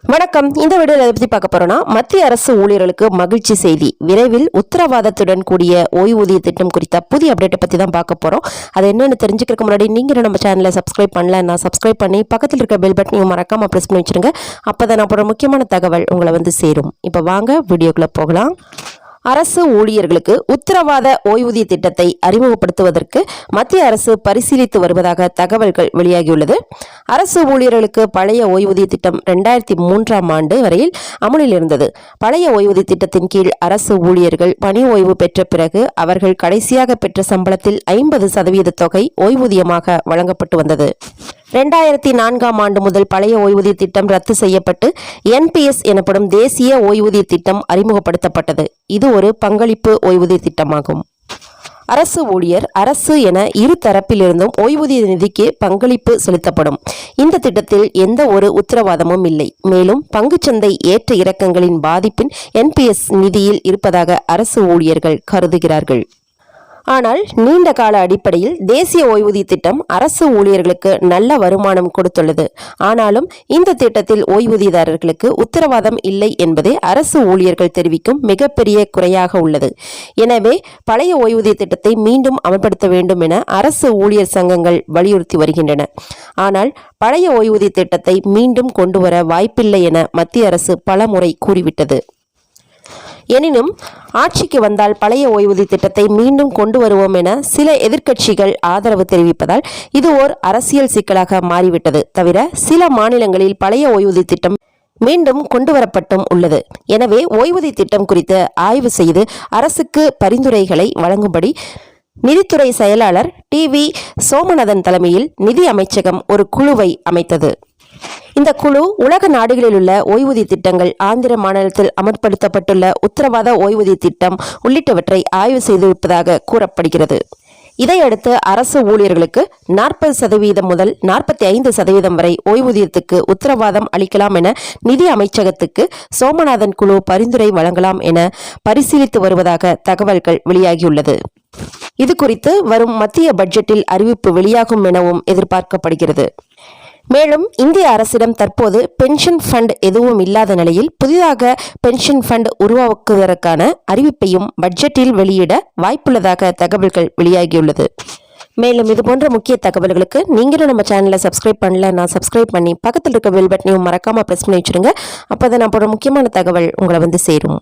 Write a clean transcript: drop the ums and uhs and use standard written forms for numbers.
வணக்கம். இந்த வீடியோவில் எதை பற்றி பார்க்க போறோம்னா, மத்திய அரசு ஊழியர்களுக்கு மகிழ்ச்சி செய்தி. விரைவில் உத்தரவாதத்துடன் கூடிய ஓய்வூதிய திட்டம் குறித்த புதிய அப்டேட்டை பற்றி தான் பார்க்க போறோம். அது என்னன்னு தெரிஞ்சுக்கிறதுக்கு முன்னாடி நீங்க நம்ம சேனலை சப்ஸ்கிரைப் பண்ணலன்னா சப்ஸ்கிரைப் பண்ணி பக்கத்தில் இருக்க பெல் பட்டனையும் மறக்காம பிரஸ் பண்ணி வச்சிருங்க. அப்பதான் நான் போற முக்கியமான தகவல் உங்களை வந்து சேரும். இப்போ வாங்க வீடியோக்குள்ள போகலாம். அரசு ஊழியர்களுக்கு உத்தரவாத ஓய்வூதிய திட்டத்தை அறிமுகப்படுத்துவதற்கு மத்திய அரசு பரிசீலித்து வருவதாக தகவல்கள் வெளியாகியுள்ளது. அரசு ஊழியர்களுக்கு பழைய ஓய்வூதிய திட்டம் 2003ஆம் ஆண்டு வரையில் அமலில் இருந்தது. பழைய ஓய்வூதிய திட்டத்தின் கீழ் அரசு ஊழியர்கள் பணி ஓய்வு பெற்ற பிறகு அவர்கள் கடைசியாக பெற்ற சம்பளத்தில் 50% தொகை ஓய்வூதியமாக வழங்கப்பட்டு வந்தது. 2004ஆம் ஆண்டு முதல் பழைய ஓய்வூதிய திட்டம் ரத்து செய்யப்பட்டு NPS எனப்படும் தேசிய ஓய்வூதிய திட்டம் அறிமுகப்படுத்தப்பட்டது. இது ஒரு பங்களிப்பு ஓய்வூதிய திட்டமாகும். அரசு ஊழியர், அரசு என இரு தரப்பிலிருந்தும் ஓய்வூதிய நிதிக்கு பங்களிப்பு செலுத்தப்படும். இந்த திட்டத்தில் எந்த ஒரு உத்தரவாதமும் இல்லை. மேலும் பங்குச்சந்தை ஏற்ற இறக்கங்களின் பாதிப்பின் NPS நிதியில் இருப்பதாக அரசு ஊழியர்கள் கருதுகிறார்கள். ஆனால் நீண்ட கால அடிப்படையில் தேசிய ஓய்வூதிய திட்டம் அரசு ஊழியர்களுக்கு நல்ல வருமானம் கொடுத்துள்ளது. ஆனாலும் இந்த திட்டத்தில் ஓய்வூதியதாரர்களுக்கு உத்தரவாதம் இல்லை என்பதே அரசு ஊழியர்கள் தெரிவிக்கும் மிகப்பெரிய குறையாக உள்ளது. எனவே பழைய ஓய்வூதிய திட்டத்தை மீண்டும் அமல்படுத்த வேண்டும் என அரசு ஊழியர் சங்கங்கள் வலியுறுத்தி வருகின்றன. ஆனால் பழைய ஓய்வூதிய திட்டத்தை மீண்டும் கொண்டுவர வாய்ப்பில்லை என மத்திய அரசு பலமுறை கூறிவிட்டது. எனினும் ஆட்சிக்கு வந்தால் பழைய ஓய்வூதிய திட்டத்தை மீண்டும் கொண்டு வருவோம் என சில எதிர்க்கட்சிகள் ஆதரவு தெரிவிப்பதால் இது ஓர் அரசியல் சிக்கலாக மாறிவிட்டது. தவிர சில மாநிலங்களில் பழைய ஓய்வூதிய திட்டம் மீண்டும் கொண்டு வரப்பட்டும் உள்ளது. எனவே ஓய்வூதிய திட்டம் குறித்து ஆய்வு செய்து அரசுக்கு பரிந்துரைகளை வழங்கும்படி நிதித்துறை செயலாளர் TV சோமநாதன் தலைமையில் நிதி அமைச்சகம் ஒரு குழுவை அமைத்தது. இந்த குழு உலக நாடுகளில் உள்ள ஓய்வூதிய திட்டங்கள், ஆந்திர மாநிலத்தில் அமல்படுத்தப்பட்டுள்ள உத்தரவாத ஓய்வூதிய திட்டம் உள்ளிட்டவற்றை ஆய்வு செய்திருப்பதாக கூறப்படுகிறது. இதையடுத்து அரசு ஊழியர்களுக்கு 40% முதல் 45% வரை ஓய்வூதியத்துக்கு உத்தரவாதம் அளிக்கலாம் என நிதி அமைச்சகத்துக்கு சோமநாதன் குழு பரிந்துரை வழங்கலாம் என பரிசீலித்து வருவதாக தகவல்கள் வெளியாகியுள்ளது. இது குறித்து வரும் மத்திய பட்ஜெட்டில் அறிவிப்பு வெளியாகும் எனவும் எதிர்பார்க்கப்படுகிறது. மேலும் இந்திய அரசிடம் தற்போது பென்ஷன் ஃபண்ட் எதுவும் இல்லாத நிலையில் புதிதாக பென்ஷன் ஃபண்ட் உருவாக்குவதற்கான அறிவிப்பையும் பட்ஜெட்டில் வெளியிட வாய்ப்புள்ளதாக தகவல்கள் வெளியாகியுள்ளது. மேலும் இது போன்ற முக்கிய தகவல்களுக்கு நீங்களும் நம்ம சேனலை சப்ஸ்கிரைப் பண்ணல சப்ஸ்கிரைப் பண்ணி பக்கத்தில் இருக்க பெல் பட்டனையும் மறக்காம பிரஸ் பண்ணி வச்சிருங்க. அப்போதான் நான் போடுற முக்கியமான தகவல் உங்களை வந்து சேரும்.